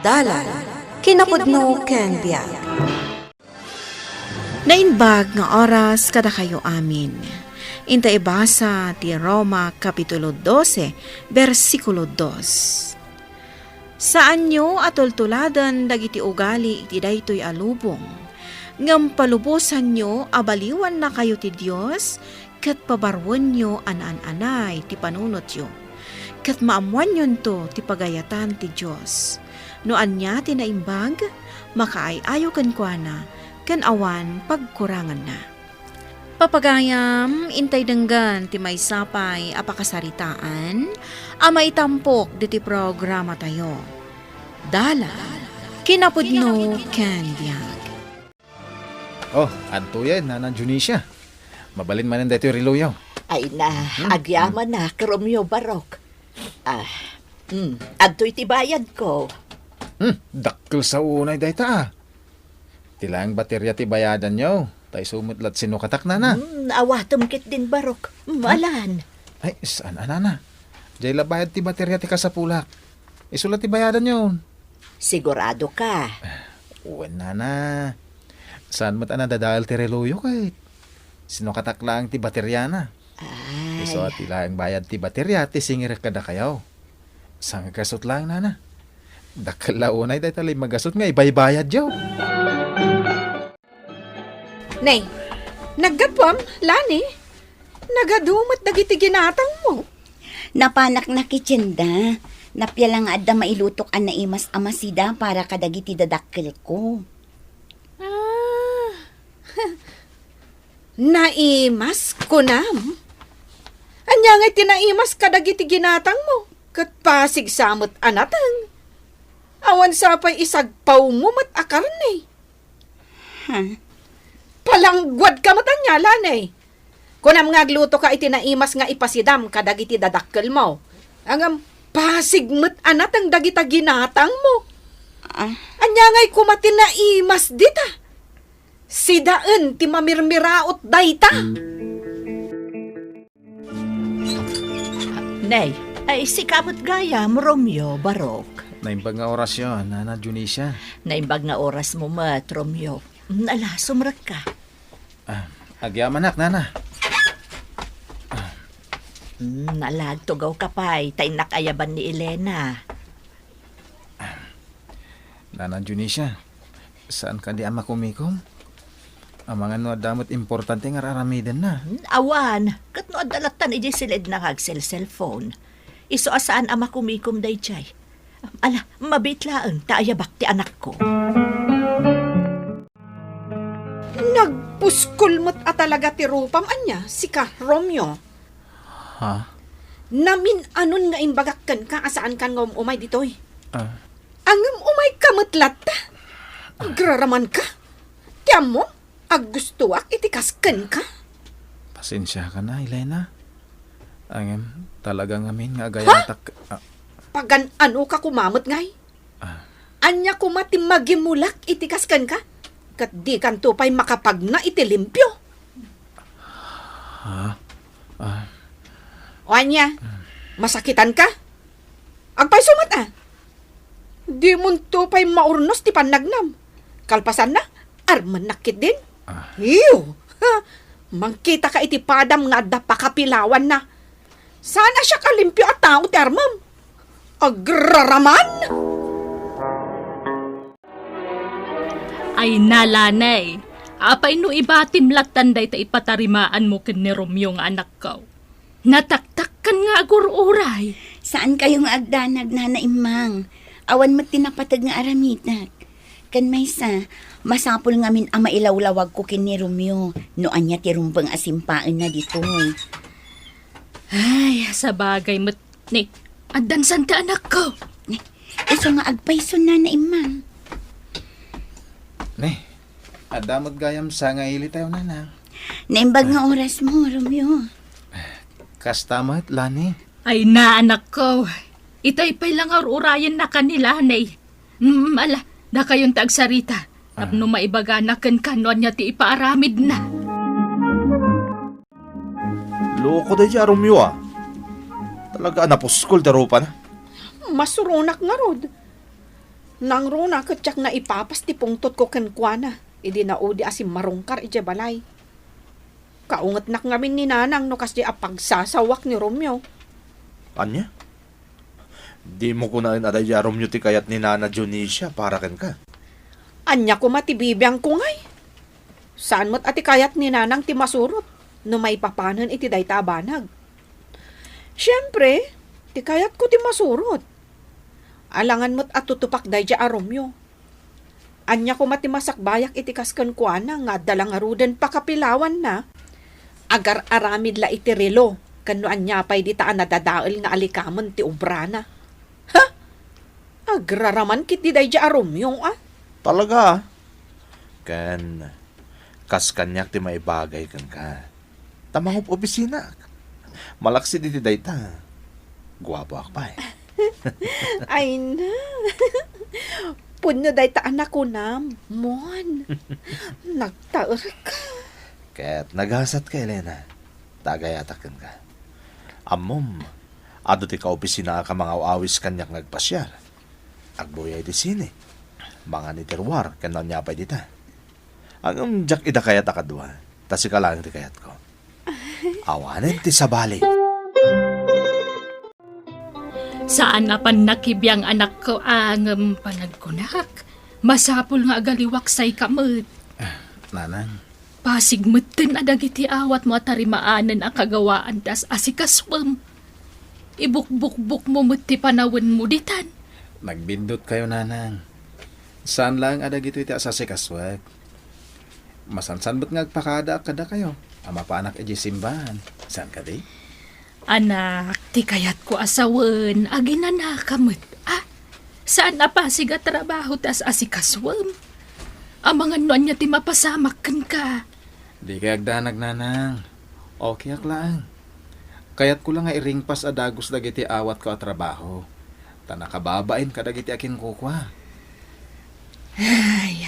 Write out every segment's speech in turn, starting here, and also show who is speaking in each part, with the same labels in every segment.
Speaker 1: Dalan, kinapudno ken biag. Nainbag nga oras kada kayo amin. Inta ibasa ti Roma Kapitulo 12, versikulo 2. Saan nyo atultuladan dagiti ugali iti daytoy alubong, ngam palubosan nyo abaliwan na kayo ti Dios, kat pabarwan nyo anay ti panunot yo, kat maamuan nyo to ti pagayatan ti Dios. No anya ti naimbag, makaayayo kan kuana, kan awan pagkurangan na. Papagayam, intay denggan ti may sapay apakasaritaan, amay tampok diti programa tayo. Dala, kinapudno ken biag.
Speaker 2: Oh, anto yan, Nanang Junisha. Mabalin man ang dito yung riluyaw.
Speaker 3: Ay na, agyaman na, Romeo Barok. Adto'y tibayad ko.
Speaker 2: Dakkel sa unay dayta Tilang baterya ti bayadan nyo. Tay sumutlat sinukatak na na.
Speaker 3: Awatom kit din Barok. Alan.
Speaker 2: Ay, saan anana? Jay labayad ti baterya ti kasapulak. Isulat ti bayadan nyo.
Speaker 3: Sigurado ka.
Speaker 2: Uwan na. Saan mo't dadahal ti reluyo kahit? Sinukatak lang ti baterya na.
Speaker 3: Ay.
Speaker 2: Iso at tilang bayad ti baterya ti singir kada kayaw. Sang kasot lang na. Dakkel la unay day talay magasot nga ibay-bayad yaw.
Speaker 4: Nay, naggapam, Lani. Nagadumat dagiti ginatang mo.
Speaker 5: Napanak na kitsinda. Napya lang adda mailutok an naimas amasida para kadagiti dadakkel ko.
Speaker 4: Naimas ko nam. Anya nga tinaimas kadagiti ginatang mo. Kat pasig samot anatang. Awan sapay isagpaw mo mat akarne. Palanggwad ka matanya, Lanay. Kunam nga agluto ka itinaimas nga ipasidam kadagiti dadakkel mo. Angam pasig mat anatang dagita ginatang mo. Anya nga'y kumatin na imas dita. Sidaan ti mamirmiraot dayta.
Speaker 3: Nay, ay sikamot gayam, Romeo Barok.
Speaker 2: Naimbag nga orasyon, Nana Junisha.
Speaker 3: Naimbag nga oras mo mat, Romeo. Ala, sumrak ka.
Speaker 2: Agyamanak, Nana.
Speaker 3: Nalag tugaw ka pa'y, tay nakayaban ni Elena.
Speaker 2: Nana Junisha, saan ka di ama kumikom? Ang mga no damot importante nga raramidan na.
Speaker 3: Awan, kat no adalatan iji silid na kag cellphone. Iso asaan ama kumikom day chay. Ala, mabitlaan, taayabak ti anak ko.
Speaker 4: Nagpuskol mo't atalaga ti rupam anya, si ka, Romeo.
Speaker 2: Ha?
Speaker 4: Namin anon nga imbagakkan ka asaan kan nga umay ditoy. Angam umay kamatlat ta. Agraraman ka. Tiyam mo, aggustuak itikaskan ka.
Speaker 2: Pasensya ka na, Elena. Angem, talagang amin nga gayatak.
Speaker 4: Pagan ano ka kumamot ngay? Anya kumatim magimulak itikaskan ka? Kat di kan tupay makapag na itilimpyo. O anya, masakitan ka? Agpay sumat Di mo tupay maurnos ti panagnam. Kalpasan na, arman nakit din. Iyo, mangkita ka iti padam nga da pakapilawan na. Sana siya kalimpyo at tao ti armam. Agraraman!
Speaker 6: Ay nalanay, apay no ibatim latan day ta ipatarimaan mo ken ni Romeo nga anak ko. Nataktakkan nga agur-uray.
Speaker 5: Saan kayong agdanag na naimang? Awan mat tinapatag nga aramitak. Kan maysa, masapol ngamin ang mailawlawag ko kin ni Romeo. No anya ti rumbang asimpaan na ditoy.
Speaker 6: Ay, sa bagay mo't ni, addan santa anak ko.
Speaker 5: Iso nga agpayso na naimang.
Speaker 2: Ne, adamot gayam sa nga ili tayo, Nana.
Speaker 5: Naimbag nga oras mo, Romeo.
Speaker 2: Kastamat, Lani.
Speaker 6: Ay na anak ko, itay pa'y lang urayan na kanila, nay. Ala, na kayong tagsarita. Tapno maibaga na kan kanon niya ti ipaaramid na.
Speaker 7: Loko da siya, Romeo Talaga napuskol da ropa na.
Speaker 4: Masurunak nga rod. Nang runa katsak na ipapas ti pungtot ko kenkwana. Idi na odi asim marungkar ije balay. Kaungat nak ngamin ni nanang no kas di apagsasawak ni Romeo.
Speaker 7: Anya? Di mo ko na rin aday Romeo ti kayat ni Nana Junicia para ken ka.
Speaker 4: Anya ko matibibiyang ko ngay. Saan mo't ati kayat ni nanang ti masurot no may papanan iti day tabanag. Siyempre, ti kayat ko ti masurot. Alangan mo't atutupak day a Romeo. Anya ko mati masakbayak iti kaskan ko nga dalang arudan pakapilawan na. Agar aramid la iti relo kano anya pa'y di taan nadadaal nga alikamon ti ubrana. Ha? Agraraman kit di day a Romeo
Speaker 7: Talaga? Ken, kas kanyak ti may bagay kan ka. Tamang opisina. Malaksi di ti dayta. Guwapo akpay.
Speaker 4: Ay na. Punyo day ta anak ko nam. Mon. Nagtaor ka.
Speaker 7: Ket naghasat ka, Elena. Tagayatakan ka. Amom, ado ti ka opisina ka mga awis kanyak nagpasyal. Agbuyay di sini. Mga ni terwar, kanon niya pa dita. Ang jak ida kayat akadwa, tasi ka lang ti kayat ko. Awanin ti sabali.
Speaker 6: Saan na pan nakibiyang anak ko ang panagkunak? Masapul nga agaliwak say kamot.
Speaker 2: Nanang,
Speaker 6: Pasig mutin adagiti awat mo tarimaanan ang kagawaan das asikaswam. Ibukbukbuk mo muti panawin mo ditan.
Speaker 2: nagbindot kayo, nanang. Saan lang adag ito iti asasikaswag? Masansan ba't ngagpakada kada kayo? Ama pa anak iji simbahan. Saan ka di?
Speaker 6: Anak, ti kayat ko asawan, aginana kamot. Saan na pasig at trabaho tas asikaswam? Ang mga nuan niya ti mapasamakan ka.
Speaker 2: Di kay agdanag, nanang. Okay ak lang. Kayat ko lang nga iringpas adagos dagiti awat ko at trabaho. Tanakababain ka dagiti akin kukwa.
Speaker 6: Ay,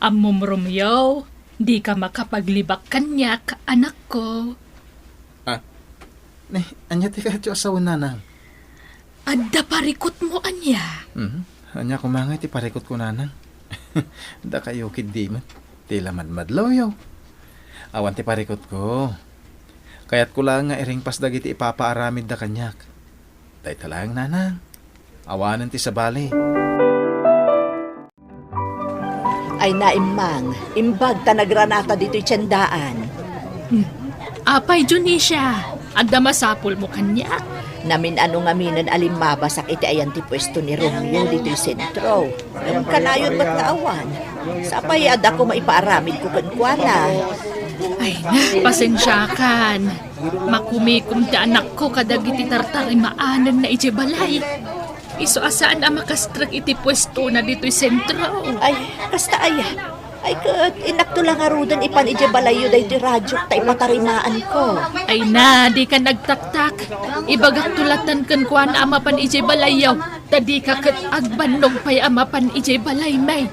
Speaker 6: amom Romeo, di ka makapaglibak kanyak, anak ko.
Speaker 2: Anya ti kayo asawan, nanang.
Speaker 6: Adda parikot mo, anya.
Speaker 2: Anya kumangay ti parikot ko, nanang. Da kayo kid man. Ti laman madloyo. Awan ti parikot ko. Kayat ko lang nga iringpas dagiti ipapaaramid da kanyak. Day talang, nanang. Awanan ti sabali.
Speaker 3: Ay naimang, imbag ta nagranata dito'y tiyandaan.
Speaker 6: Apay, Junicia, adda masapul mo kanyak.
Speaker 3: Namin ano nga minan alimabasak iti ayan ti pwesto ni Romeo dito'y sentro. Ang kanayon ba't nga awan? Sapay ada ko maipaaramid ko kankwana.
Speaker 6: Ay na, pasensyakan. Makumikum ti anak ko kadagiti tartari maanan na iti balay. Iso asaan ang makastrak iti pwesto na dito'y sentro.
Speaker 3: Ay, kasta aya. Ay, kat inakto lang arudan ipan iti balayo day ti radyo ta ipatarimaan ko.
Speaker 6: Ay na, di ka nagtaktak. Ibagak tulatan kan kuan amapan iti balayaw. Tadi ka kat agbanog pa'y amapan iti balay may.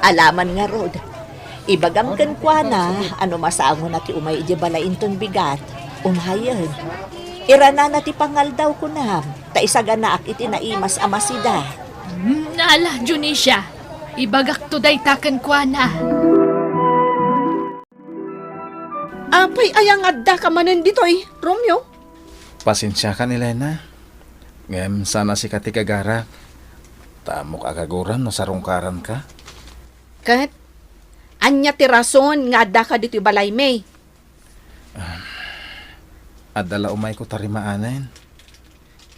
Speaker 3: Alaman nga rod. Ibagam kan kuana, ano masango na ti umay iti balay inton bigat. Umayan. Irana na ti pangal daw ko na. Ta isaganaak iti naimas amasida.
Speaker 6: Nala, Junicia. Ibagak to day takan kuana.
Speaker 4: Apay ayang adda ka manen ditoy, Romeo.
Speaker 2: Pasensya ka ni Lena. Ngem sana si katigagara. Tamok agaguran no sarungkaran ka.
Speaker 4: Kat, anya ti rason nga adda ka ditoy balay may.
Speaker 2: Adala umay ko tarimaanen.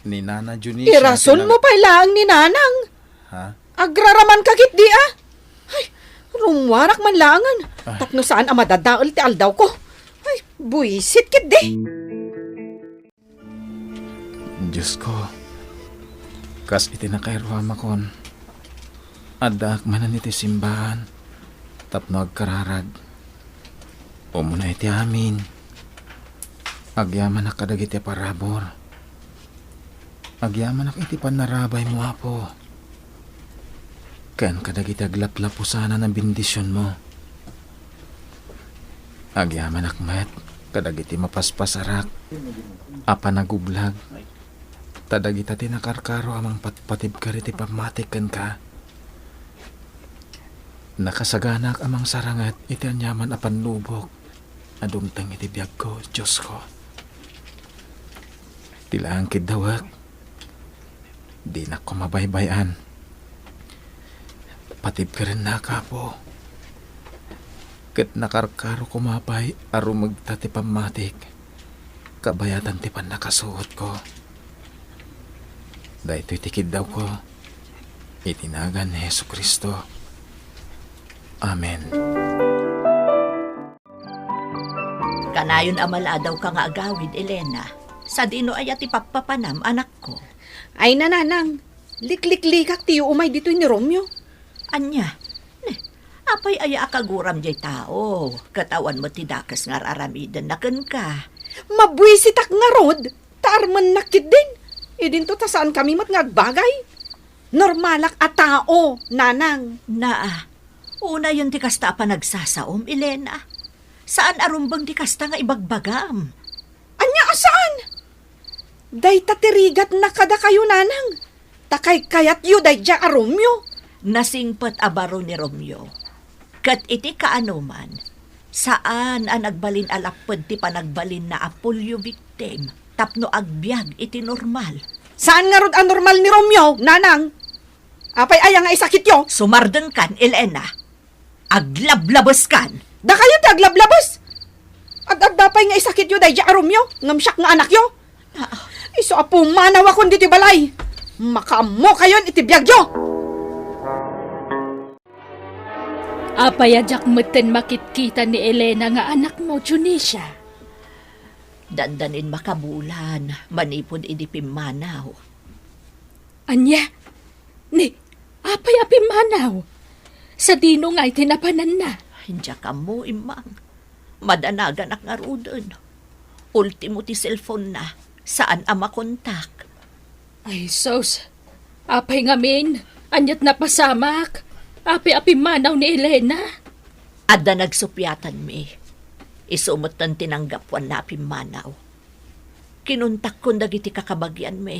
Speaker 2: Ni Nana Junicia.
Speaker 4: Irason mo pa lang ni nanang.
Speaker 2: Ha?
Speaker 4: Agraraman kagit di Ay, rumwarak man langan. Tapno saan ang madadaol ti aldaw ko. Ay, buisit kit di.
Speaker 2: Diyos ko. Kas itinakairuam akon. Adak manan iti simbahan. Tapno agkararag. Umuna iti amin. Agyaman na kadagiti parabor. Agyaman na iti panarabay mo, apo. Kan kadagiti aglaplapo sana ng bendisyon mo. Agyaman akmet, kadagiti mapaspasarak. Apa nagublag. Tadagita tinakarkaro amang patpatib ka riti pamatikan ka. Nakasaganak amang sarangat iti anyaman apan lubok. Adumtang iti biyag ko, Diyos ko. Tila ang kidawak. Di na ko mabaybayan. Patib ka rin na, kapo. Kat nakarkaro kumapay, aro magtati pamatik. Kabayatan ti pan nakasuot ko. Dahil tikid daw ko. Itinagan ni Hesu Kristo. Amen.
Speaker 3: Kanayon amala daw ka nga agawid, Elena. Sa dino ayat ipapapanam, anak ko.
Speaker 4: Ay nananang, liklik-likak tiyo umay dito ni Romeo.
Speaker 3: Anya, apay aya akaguram jay tao. Katawan mo tidakas nga aramidan na ka.
Speaker 4: Mabwisitak nga rod, taarman nakit din. Idin to ta saan kami mat nga agbagay. Normalak a tao, nanang.
Speaker 3: Una yun ti kasta pa nagsasaom, Elena. Saan arumbang ti kasta nga ibagbagam?
Speaker 4: Anya asaan? Day tatirigat na kada kayo, nanang. Takay kayat yu day dya a Romeo.
Speaker 3: Nasingpat abaro ni Romeo. Kat iti kaanuman, saan ang nagbalin alapod ti panagbalin na apolyo victim, tapno agbyag iti normal.
Speaker 4: Saan nga rod ang normal ni Romeo, nanang? Apay aya nga isakit yo.
Speaker 3: Sumardeng kan, Elena. Aglablabas kan.
Speaker 4: Da kayo ti aglablabas. Agdapay nga isakit yo day dya a Romeo, ngamsyak nga anak yo. Iso apo manaw akong diti balay. Makaamo kayon iti biyag yo.
Speaker 6: Apayadyak meten makitkita ni Elena nga anak mo, Junisha.
Speaker 3: Dandanin makabulan, manipod idipimanaw.
Speaker 6: Anya? Ni, apay apimanaw. Sa dino nga'y tinapanan na.
Speaker 3: Hindi ka mo, imang. Madanagan ak nga rudon. Ultimo ti cellphone na, saan ama kontak.
Speaker 6: Ay, sos. Apay ngamin, anyat napasamak. Api-apimanaw ni Elena.
Speaker 3: Adda nagsupyatan mi. Isumot ng tinanggapwan na apimanaw. Kinuntak ko dagiti kakabagyan mi.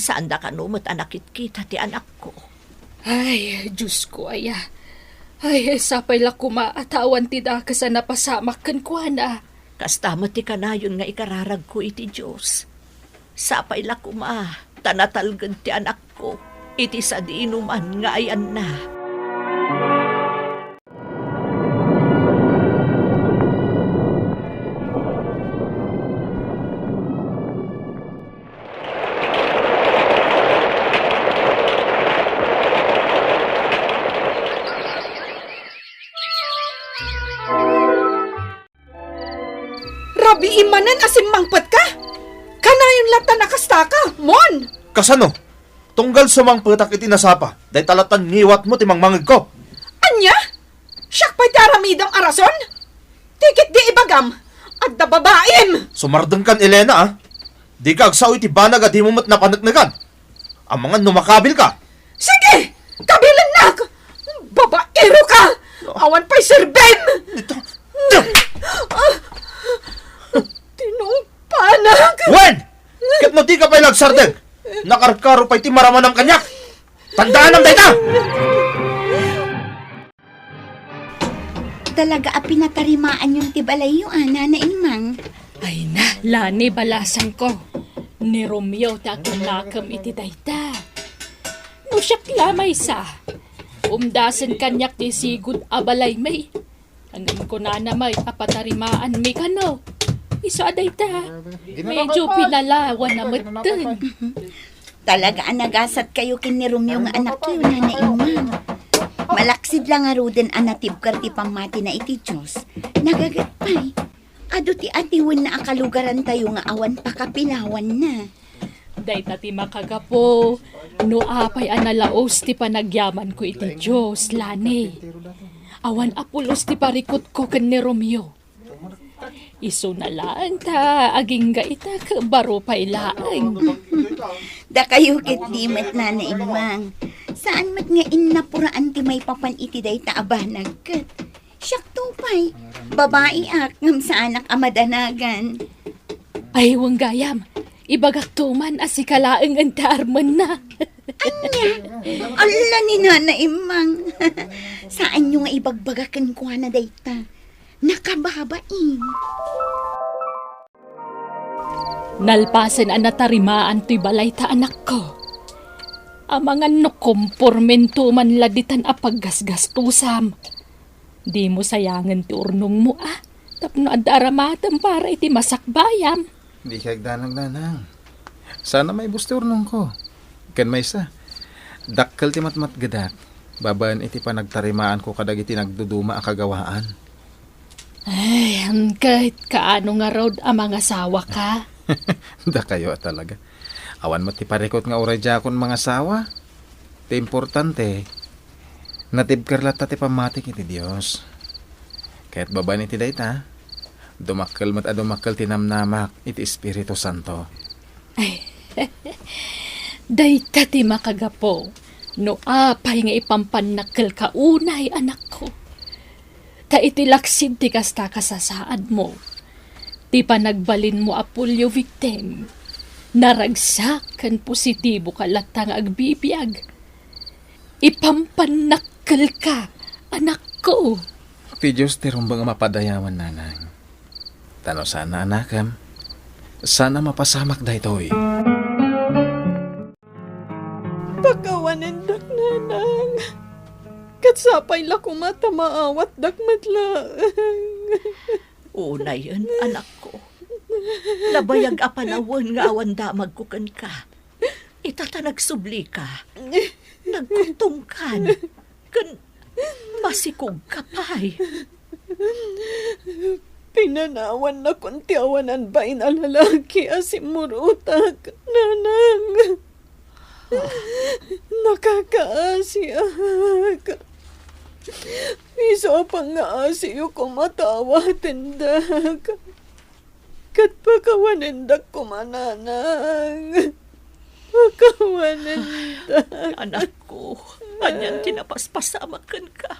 Speaker 3: Saan da kanumot anakit kita ti anak ko.
Speaker 6: Ay, Diyos ko, aya. Ay, sapay la kumaatawan ti dakas na napasamak kan kuana.
Speaker 3: Kastama ti kanayon nga ikararag ko iti Diyos. Sapay la tanatalgad ti anak ko. Iti sa diinuman nga ayan na.
Speaker 4: Rabi imanan asimmangpat ka? Kanayon lata nakasta ka, mon!
Speaker 7: Kasano? Tunggal sumangputak iti nasapa. Dahil talatan ngiwat mo timang mangig ko.
Speaker 4: Anya? Siyak pa'y taramidang arason? Tikit di ibagam at da babaim!
Speaker 7: Sumardeng kan, Elena, ah. Di ka agsaw iti banag at di mo mat napanagnagan. Ang mga numakabil ka.
Speaker 4: Sige! Kabilan nak! Babaero ka! Awan pa'y serbem!
Speaker 7: Ito.
Speaker 4: Tinungpanak!
Speaker 7: Wen! Kat mo di ka pa'y nagsardeng. Nakarkaro pa'y ti maraman ng kanyak. Tandaan ang dayta!
Speaker 5: Talaga a pinatarimaan yung tibalay yung na imang.
Speaker 6: Ay na, lani balasan ko. Ni Romeo takinakam iti dayta. No siyak lamay sa. Umdasan kanyak ti sigud abalay may. Anin ko na may apatarimaan may kano. Iso aday ta. Medyo pinalawan na matan.
Speaker 5: Talaga nagasat kayo kin ni Romeo nga anak yun na imang. Malaksid lang nga ruden anatib karti pamati na iti Diyos. Nagagatpay. Ado ti atiwan na akalugaran tayo nga awan pakapilawan na.
Speaker 6: Day tati makagapo. No apay analaos ti panagyaman ko iti Diyos, lani. Awan apulos ti parikot ko ken ni Romeo. Iso na lang ta, aging gaita ka baro pa'y laang.
Speaker 5: Da kayo kit dimet na imang. Saan mat nga innapuraan ti may papan iti day taabanag kat. Siyak tupay. Babae ak ngam sa anak amadanagan.
Speaker 6: Ay, wang gayam. Ibagak tuman asikalaang antarman na.
Speaker 5: Ala ni Nanay Imang. Saan nyo nga ibagbagakan ko na dayta? Nakababain.
Speaker 6: Nalpasan ang natarimaan to'y balay ta anak ko. Amangan no kompormento man laditan apaggasgastusam. Di mo sayangan ti urnong mo Tapno adaramatam para iti masakbayam.
Speaker 2: Di kag danang-danang. Sana may busturnong ko. Kan may sa. Dakkel ti matmat gadak. Babaan iti panagtarimaan ko kadag iti nagduduma a kagawaan.
Speaker 6: Ay, kahit kaano nga road ang mga sawa ka.
Speaker 2: Da kayo talaga. Awan mo ti parikot nga uradya kon mga sawa. Ti importante, natibkarlat ti pamatik iti Dios. Kaya't babaan iti dayta, dumakkel mat dumakkel tinamnamak iti Espiritu Santo.
Speaker 6: Dayta ti makagapo, no apay nga ipampanakkel ka unay anak ko. Ta iti laksid ti kasta kasasaad mo. Ti panagbalin mo apulyo victim. Naragsak kan positibo ka latang agbibiyag. Ipampanakkel ka, anak ko.
Speaker 2: Ti Diyos ti rumbang mapadayawan nanang. Tano sana anakam, sana mapasamak daytoy.
Speaker 4: Pagkawanindak, nanang. Katsapay la kumata maawat dakmadla.
Speaker 3: Una yun, anak ko. Labayag apanawon nga awan damag kukan ka. Itata nagsubli ka. Nagkutungkan. Kan masikog ka pa'y.
Speaker 4: Pinanawan na kunti awanan ba inalalaki asimurutak, nanang. Nakakaasiak. Iso pang nga asiyo kumatawa tindak. Kat pakawanindak kumananang. Pakawanindak.
Speaker 3: Anak ko, anyan tinapaspasamakan ka.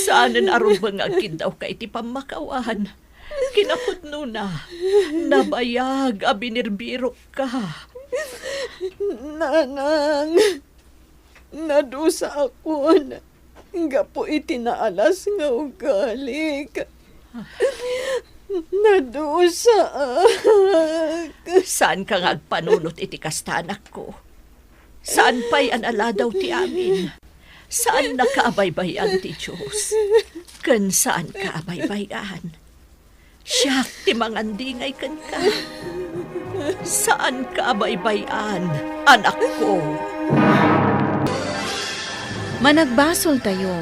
Speaker 3: Saanan aron ba nga daw ka iti pamakawan? Kinapudno na. Nabayag, abinirbirok ka.
Speaker 4: Nanang, nadusa ako na. Nga po itinaalas nga ugali ka. Nadusa
Speaker 3: Saan ka nga agpanunot iti kasta, anak ko? Saan pa'y analadaw ti amin? Saan nakaabaybayan ti Diyos? Kan saan kaabaybayan? Siya ti mangandingay kan ka. Saan kaabaybayan, anak ko?
Speaker 1: Managbasol tayo.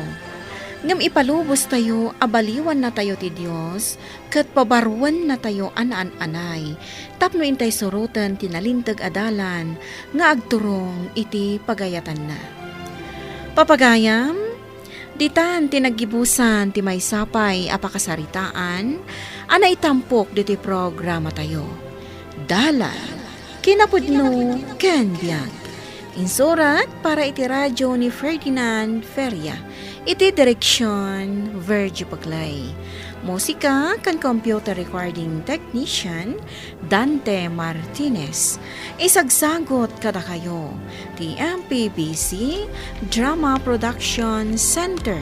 Speaker 1: Ngam ipalubos tayo, abaliwan na tayo ti Diyos, kat pabarwan na tayo anaan-anay, tapno intay surutan tinalintag adalan, nga agturong iti pagayatan na. Papagayam, ditan tinagibusan ti may sapay apakasaritaan, ana itampok diti programa tayo. Dalan, kinapudno, ken biyag. Insurat para iti radyo ni Ferdinand Feria. Iti direksyon Virgie Paglay. Musika kan computer recording technician Dante Martinez. Isagsagot kada kayo. Ti MPBC Drama Production Center.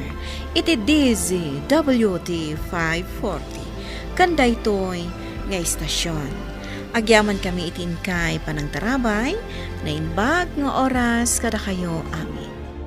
Speaker 1: Iti DZWT 540. Kanda ito'y nga istasyon. Agyaman kami itin kay panang tarabay, na inbag nga oras kada kayo amin.